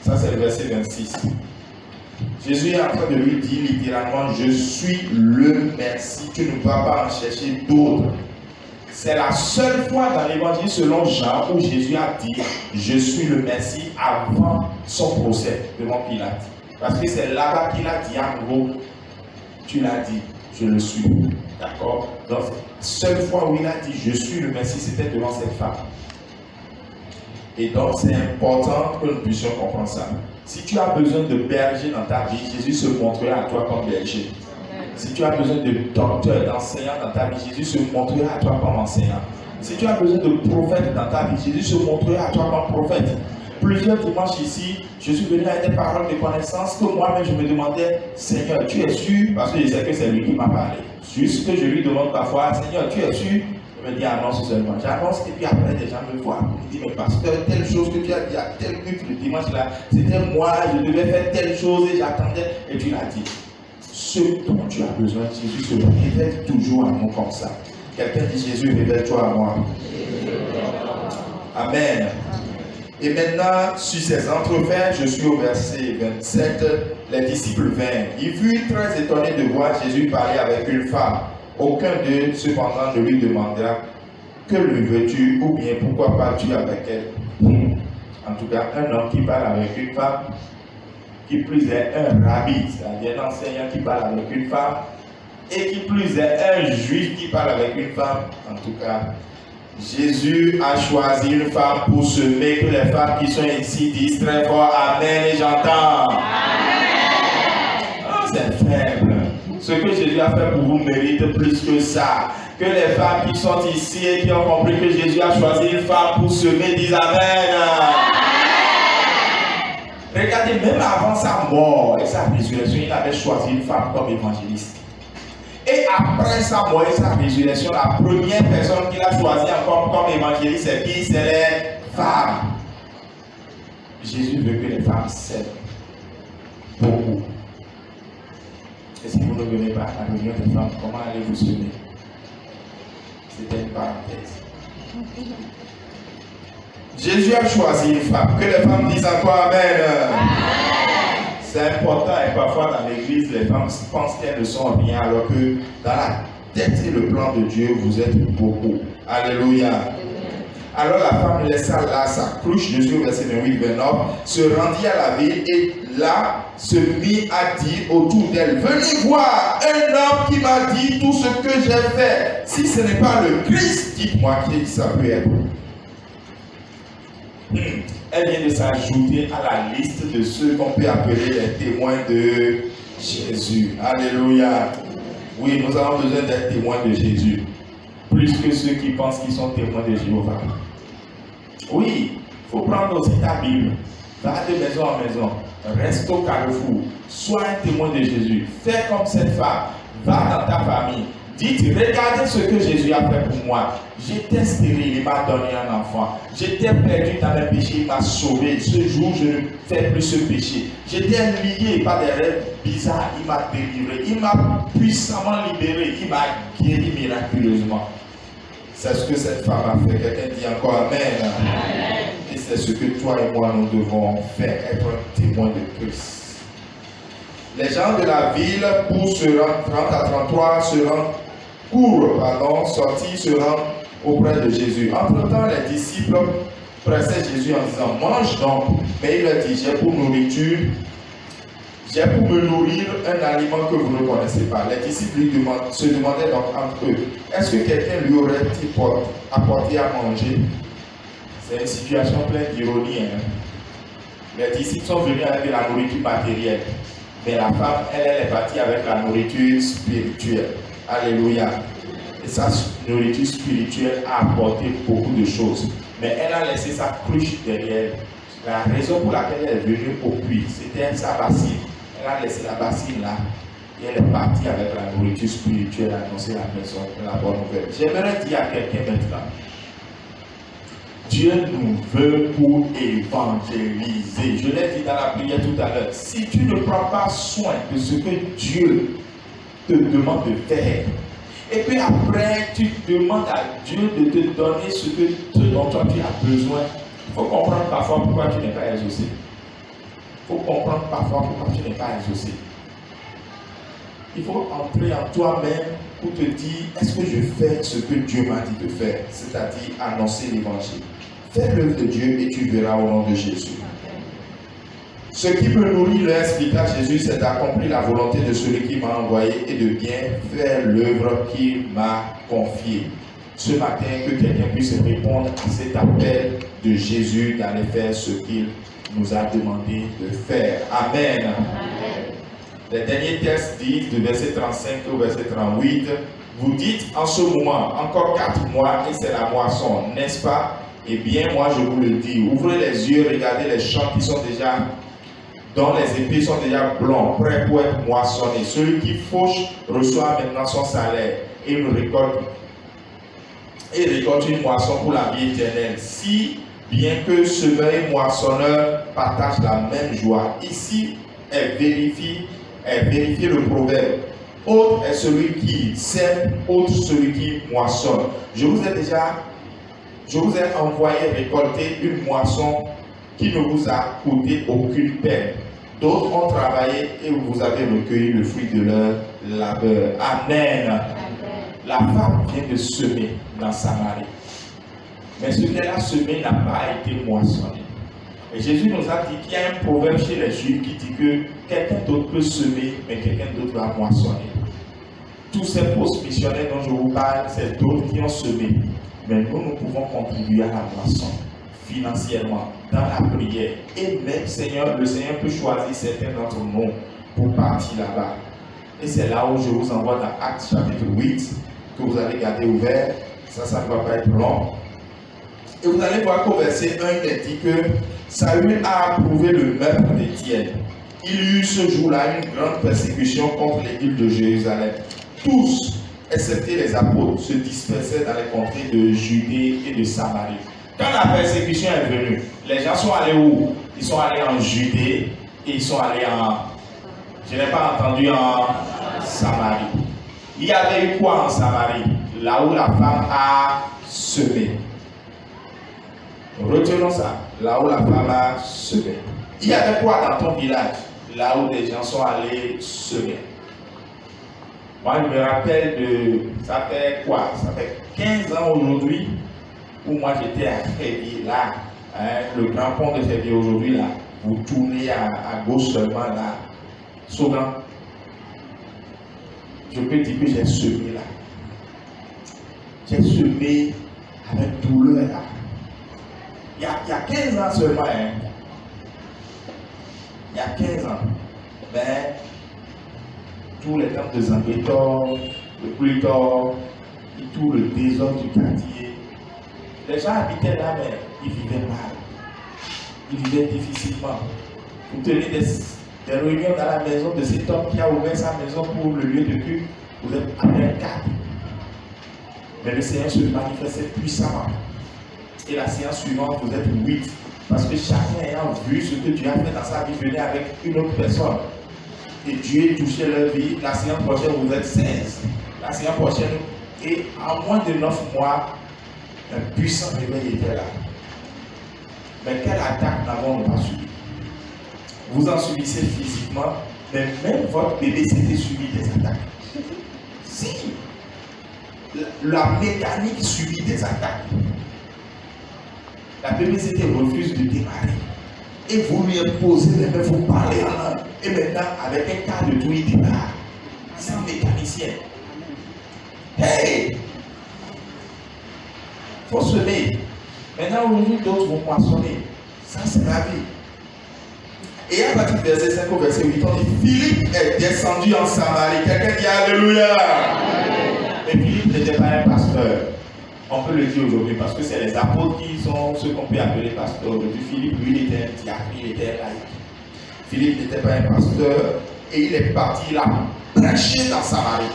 Ça, c'est le verset 26. Jésus est en train de lui dire littéralement, je suis le Messie, tu ne vas pas en chercher d'autres. C'est la seule fois dans l'évangile selon Jean où Jésus a dit, je suis le Messie avant son procès devant Pilate. Parce que c'est là-bas qu'il a dit à nouveau, tu l'as dit, je le suis. D'accord? Donc, la seule fois où il a dit, je suis le Messie, c'était devant cette femme. Et donc, c'est important que nous puissions comprendre ça. Si tu as besoin de berger dans ta vie, Jésus se montrera à toi comme berger. Si tu as besoin de docteur, d'enseignant dans ta vie, Jésus se montrera à toi comme enseignant. Si tu as besoin de prophète dans ta vie, Jésus se montrera à toi comme prophète. Plusieurs dimanches ici, je suis venu avec des paroles de connaissance que moi-même je me demandais, Seigneur, tu es sûr? Parce que je sais que c'est lui qui m'a parlé. Juste que je lui demande parfois, Seigneur, tu es sûr? Il me dit, annonce seulement. J'annonce et puis après, les gens me voient. Ils me disent, mais pasteur, telle chose que tu as dit à tel but le dimanche là, c'était moi, je devais faire telle chose et j'attendais. Et tu l'as dit. Ce dont tu as besoin, Jésus se révèle toujours à nous comme ça. Quelqu'un dit, Jésus, révèle-toi à moi. Amen. Et maintenant, sur ces entrefaits, je suis au verset 27, les disciples vinrent. Ils furent très étonnés de voir Jésus parler avec une femme. Aucun d'eux, cependant, ne lui demanda, que lui veux-tu ou bien pourquoi parles-tu avec elle? En tout cas, un homme qui parle avec une femme, qui plus est un rabbi, c'est-à-dire un enseignant qui parle avec une femme, Et qui plus est, un juif qui parle avec une femme, en tout cas, Jésus a choisi une femme pour semer, que les femmes qui sont ici disent très fort Amen et j'entends. Oh, c'est faible. Ce que Jésus a fait pour vous mérite plus que ça. Que les femmes qui sont ici et qui ont compris que Jésus a choisi une femme pour semer disent Amen. Regardez, même avant sa mort et sa résurrection, il avait choisi une femme comme évangéliste. Et après sa mort et sa résurrection, la première personne qu'il a choisie encore comme évangéliste, c'est qui? C'est les femmes. Jésus veut que les femmes s'aiment beaucoup. Et si vous ne venez pas à la réunion des femmes, comment allez-vous semer? C'était une parenthèse. Jésus a choisi une femme. Que les femmes disent encore Amen. C'est important et parfois dans l'église, les femmes pensent qu'elles ne sont rien alors que dans la tête et le plan de Dieu, vous êtes beaucoup. Alléluia. Alors la femme laissa là sa cruche, Jésus au verset 28-29, se rendit à la ville et là se mit à dire autour d'elle, venez voir un homme qui m'a dit tout ce que j'ai fait. Si ce n'est pas le Christ, dites-moi qui ça peut être. Elle vient de s'ajouter à la liste de ceux qu'on peut appeler les témoins de Jésus. Alléluia. Oui, nous avons besoin d'être témoins de Jésus. Plus que ceux qui pensent qu'ils sont témoins de Jéhovah. Oui, il faut prendre aussi ta Bible. Va de maison en maison. Reste au carrefour. Sois un témoin de Jésus. Fais comme cette femme. Va dans ta famille. Dites, regardez ce que Jésus a fait pour moi. J'étais stérile, il m'a donné un enfant. J'étais perdu dans mes péchés, il m'a sauvé. Ce jour, je ne fais plus ce péché. J'étais lié par des rêves bizarres, il m'a délivré. Il m'a puissamment libéré, il m'a guéri miraculeusement. C'est ce que cette femme a fait. Quelqu'un dit encore Amen. Amen. Et c'est ce que toi et moi, nous devons faire, être un témoin de Christ. Les gens de la ville, pour se rendre, 30 à 33, sortis, se rendent auprès de Jésus. Entre-temps, les disciples pressaient Jésus en disant, mange donc. Mais il leur dit, j'ai pour me nourrir un aliment que vous ne connaissez pas. Les disciples se demandaient donc entre eux, est-ce que quelqu'un lui aurait-il apporté à manger? C'est une situation pleine d'ironie. Hein? Les disciples sont venus avec de la nourriture matérielle. Mais la femme, elle est partie avec la nourriture spirituelle. Alléluia. Et sa nourriture spirituelle a apporté beaucoup de choses. Mais elle a laissé sa cruche derrière. La raison pour laquelle elle est venue au puits, c'était sa bassine. Elle a laissé la bassine là. Et elle est partie avec la nourriture spirituelle, annoncer la maison, la bonne nouvelle. J'aimerais dire à quelqu'un maintenant, Dieu nous veut pour évangéliser. Je l'ai dit dans la prière tout à l'heure. Si tu ne prends pas soin de ce que Dieu te demande de faire, et puis après tu demandes à Dieu de te donner ce dont toi tu as besoin, il faut comprendre parfois pourquoi tu n'es pas exaucé. Il faut comprendre parfois pourquoi tu n'es pas exaucé. Il faut entrer en toi-même pour te dire, est-ce que je fais ce que Dieu m'a dit de faire? C'est-à-dire annoncer l'évangile. Fais l'œuvre de Dieu et tu verras au nom de Jésus. Ce qui me nourrit, leur expliqua Jésus, c'est d'accomplir la volonté de celui qui m'a envoyé et de bien faire l'œuvre qu'il m'a confiée. Ce matin, que quelqu'un puisse répondre à cet appel de Jésus d'aller faire ce qu'il nous a demandé de faire. Amen. Amen. Les derniers textes disent, de verset 35 au verset 38, vous dites en ce moment, encore 4 mois et c'est la moisson, n'est-ce pas? Eh bien, moi je vous le dis, ouvrez les yeux, regardez les champs qui sont déjà, dont les épis sont déjà blancs, prêts pour être moissonnés. Celui qui fauche reçoit maintenant son salaire et une récolte. Et récolte une moisson pour la vie éternelle. Si bien que semeur et moissonneur partagent la même joie, ici est vérifié le proverbe. Autre est celui qui sème, autre celui qui moissonne. Je vous ai envoyé récolter une moisson qui ne vous a coûté aucune peine. D'autres ont travaillé et vous avez recueilli le fruit de leur labeur. Amen. Amen. La femme vient de semer dans Samarie. Mais ce qu'elle a semé n'a pas été moissonné. Et Jésus nous a dit qu'il y a un proverbe chez les Juifs qui dit que quelqu'un d'autre peut semer, mais quelqu'un d'autre va moissonner. tous ces postes missionnaires dont je vous parle, c'est d'autres qui ont semé. Mais nous pouvons contribuer à la moisson financièrement, dans la prière. Et même le Seigneur peut choisir certains d'entre nous pour partir là-bas. Et c'est là où je vous envoie dans Actes chapitre 8, que vous allez garder ouvert. Ça ne va pas être long. Et vous allez voir qu'au verset 1, il est dit que Saül a approuvé le meurtre d'Étienne. Il y eut ce jour-là une grande persécution contre l'église de Jérusalem. Tous, excepté les apôtres, se dispersaient dans les contrées de Judée et de Samarie. Quand la persécution est venue, les gens sont allés où? Ils sont allés en Judée et ils sont allés en... Je n'ai pas entendu en Samarie. Il y avait eu quoi en Samarie? Là où la femme a semé. Retenons ça. Là où la femme a semé. Il y avait quoi dans ton village? Là où des gens sont allés semer. Moi, je me rappelle de... Ça fait quoi? Ça fait 15 ans aujourd'hui où moi j'étais à Frédéric, là. Le grand pont de Frédéric aujourd'hui, là. Vous tournez à gauche seulement, là. Souvent, je peux dire que j'ai semé là. J'ai semé avec douleur là. Il y a 15 ans seulement, hein. Il y a 15 ans. Mais tous les temps de Zambétor, de Plutor, et tout le désordre du quartier, les gens habitaient là, mais ils vivaient mal. Ils vivaient difficilement. Vous tenez des réunions dans la maison de cet homme qui a ouvert sa maison pour le lieu de culte. Vous êtes à peine 4. Mais le Seigneur se manifestait puissamment. Et la séance suivante, vous êtes 8. Parce que chacun ayant vu ce que Dieu a fait dans sa vie, venait avec une autre personne. Et Dieu touchait leur vie. La séance prochaine, vous êtes 16. La séance prochaine, et en moins de 9 mois, un puissant réveil était là. Mais quelle attaque n'avons-nous pas subi? Vous en subissez physiquement, mais même votre bébé s'était subi des attaques. Si la mécanique subit des attaques. La BBCT refuse de démarrer. Et vous lui imposez les mains, vous parlez en langue. Et maintenant, avec un cas de tout, il démarre. C'est un mécanicien. Hey! Il faut semer. Maintenant, aujourd'hui, d'autres vont moissonner. Ça, c'est la vie. Et à partir du verset 5 au verset 8, on dit Philippe est descendu en Samarie. Quelqu'un dit Alléluia. Mais Philippe n'était pas un pasteur. On peut le dire aujourd'hui parce que c'est les apôtres qui sont ceux qu'on peut appeler pasteurs. Aujourd'hui, Philippe, lui, il était un diacre, il était un laïc. Philippe n'était pas un pasteur et il est parti là, prêcher dans Samarie.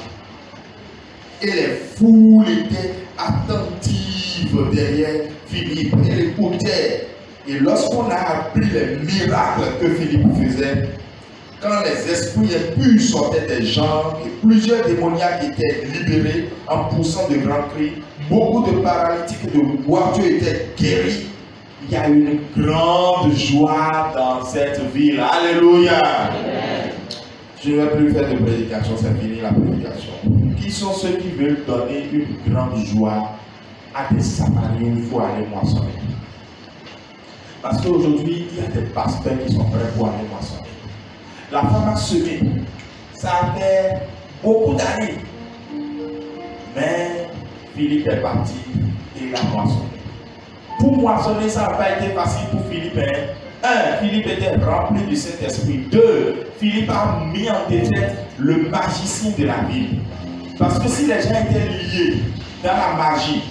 Et les foules étaient attentives derrière Philippe et l'écoutaient. Et lorsqu'on a appris les miracles que Philippe faisait, quand les esprits impurs sortaient des gens et plusieurs démoniaques étaient libérés en poussant de grands cris, beaucoup de paralytiques et de boiteux étaient guéris. Il y a une grande joie dans cette ville. Alléluia. Je ne vais plus faire de prédication, c'est fini la prédication. Qui sont ceux qui veulent donner une grande joie à des Samariens où il faut aller moissonner? Parce qu'aujourd'hui, il y a des pasteurs qui sont prêts pour aller moissonner. La femme a semé. Ça a fait beaucoup d'années. Mais Philippe est parti et il a moissonné. Pour moissonner, ça n'a pas été facile pour Philippe. Philippe était rempli du Saint-Esprit. 2, Philippe a mis en défaite le magicien de la ville. Parce que si les gens étaient liés dans la magie,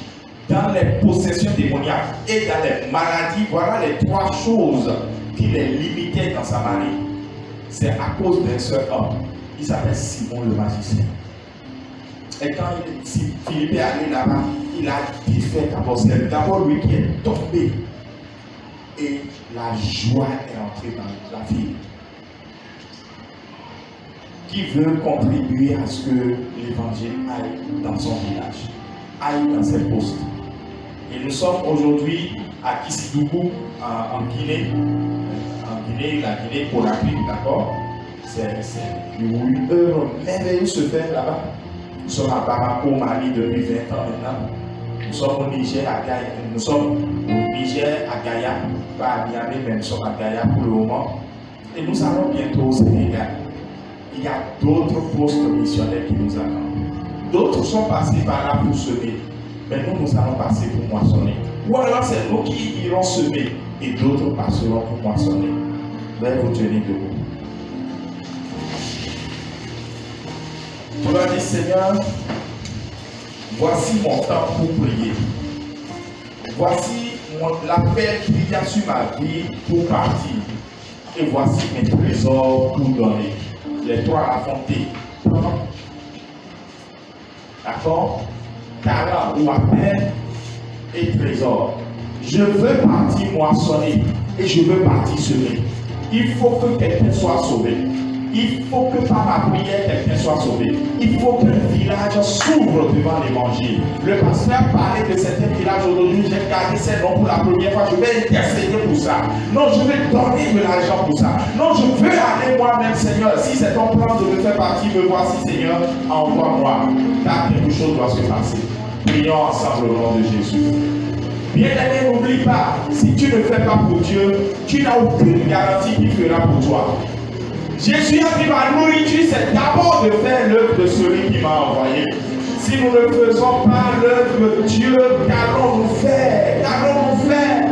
dans les possessions démoniaques et dans les maladies, voilà les 3 choses qui les limitaient dans Samarie. C'est à cause d'un seul homme. Il s'appelle Simon le magicien. Et quand Philippe est allé là-bas, il a défait d'abord. C'est d'abord lui qui est tombé. Et la joie est entrée dans la ville. Qui veut contribuer à ce que l'évangile aille dans son village, aille dans ses postes. Et nous sommes aujourd'hui à Kissidougou, en Guinée. En Guinée, la Guinée Conakry, d'accord? C'est où une œuvre merveilleuse se fait là-bas. Nous sommes à Bamako, Mali depuis 20 ans maintenant. Nous sommes au Niger, à Gaïa. Nous sommes au Niger, à Gaïa. Pas à Niamey, mais nous sommes à Gaïa pour le moment. Et nous allons bientôt au Sénégal. Il y a d'autres postes missionnaires qui nous attendent. D'autres sont passés par là pour semer. Mais nous, nous allons passer pour moissonner. Ou alors c'est nous qui irons semer et d'autres passeront pour moissonner. Veuillez vous tenir debout. Tu vas dire, Seigneur, voici mon temps pour prier. Voici l'appel qu'il y a sur ma vie pour partir. Et voici mes trésors pour donner. Les trois à affronter. D'accord? Talent ou appel et trésor. Je veux partir moissonner et je veux partir semer. Il faut que quelqu'un soit sauvé. Il faut que par ma prière, quelqu'un soit sauvé. Il faut qu'un village s'ouvre devant l'évangile. Le pasteur parlait de certains villages aujourd'hui. J'ai gardé ces noms pour la première fois. Je vais intercéder pour ça. Non, je vais donner de l'argent pour ça. Non, je veux aller moi-même, Seigneur. Si c'est ton plan de me faire partie, me voici, Seigneur, envoie-moi. Car quelque chose doit se passer. Prions ensemble au nom de Jésus. Bien-aimé, n'oublie pas, si tu ne fais pas pour Dieu, tu n'as aucune garantie qu'il fera pour toi. Jésus a dit, ma nourriture, c'est d'abord de faire l'œuvre de celui qui m'a envoyé. Si nous ne faisons pas l'œuvre de Dieu, qu'allons-nous faire? Qu'allons-nous faire?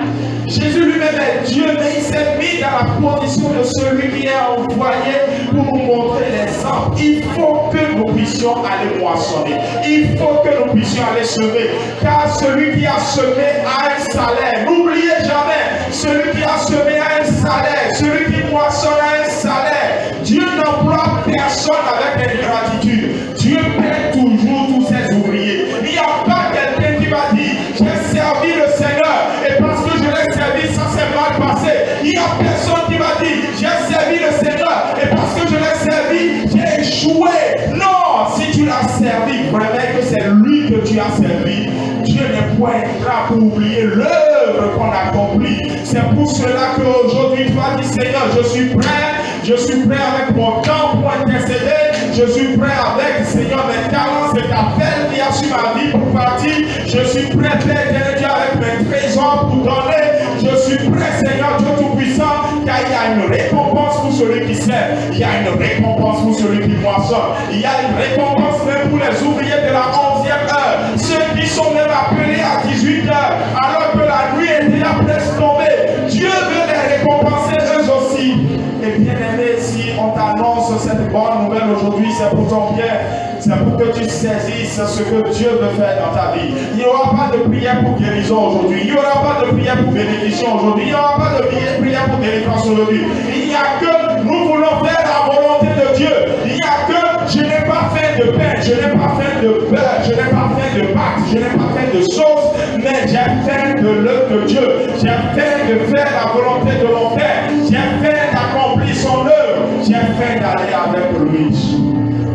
Jésus lui-même est Dieu, mais il s'est mis dans la position de celui qui est envoyé pour nous montrer l'exemple. Il faut que nous puissions aller moissonner. Il faut que nous puissions aller semer. Car celui qui a semé a un salaire. N'oubliez jamais, celui qui a semé a un salaire. Celui qui moissonne a un salaire. Dieu n'emploie personne avec ingratitude. Dieu paie toujours tous ses ouvriers. Il n'y a pas quelqu'un qui va dire, j'ai servi le Seigneur et parce que je l'ai servi, ça s'est mal passé. Il n'y a personne qui va dire, j'ai servi le Seigneur et parce que je l'ai servi, j'ai échoué. Non, si tu l'as servi, vraiment que c'est lui que tu as servi, Dieu n'est point là pour oublier l'œuvre qu'on a accomplie. C'est pour cela qu'aujourd'hui tu vas dire, Seigneur, je suis prêt avec mon temps pour intercéder, je suis prêt avec, Seigneur, mes talents, cet appel qui a sur ma vie pour partir, je suis prêt, Père Dieu, avec mes trésors pour donner, je suis prêt, Seigneur Dieu Tout-Puissant, car il y a une récompense pour celui qui sert, il y a une récompense pour celui qui moissonne, il y a une récompense même pour les ouvriers de la 11e heure, ceux qui sont même appelés à 18 heures, alors que la nuit est déjà presque tombée, Dieu veut les récompenser eux aussi. Et bien aimé, si on t'annonce cette bonne nouvelle aujourd'hui, c'est pour ton bien, c'est pour que tu saisisses ce que Dieu veut faire dans ta vie. Il n'y aura pas de prière pour guérison aujourd'hui, il n'y aura pas de prière pour bénédiction aujourd'hui, il n'y aura pas de prière pour délivrance aujourd'hui. Il n'y a que nous voulons faire la volonté de Dieu. Il n'y a que je n'ai pas fait de pain, je n'ai pas fait de beurre, je n'ai pas fait de pâte, je n'ai pas fait de sauce, mais j'ai fait de l'œuvre de Dieu. J'ai fait de faire la volonté de mon Père. J'ai fait d'accomplir son œuvre. J'ai fait d'aller avec lui.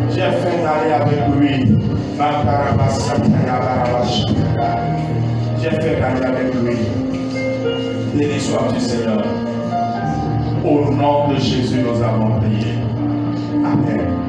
J'ai fait d'aller avec lui. J'ai fait d'aller avec lui. Béni sois-tu, Seigneur. Au nom de Jésus, nous avons prié. Amen.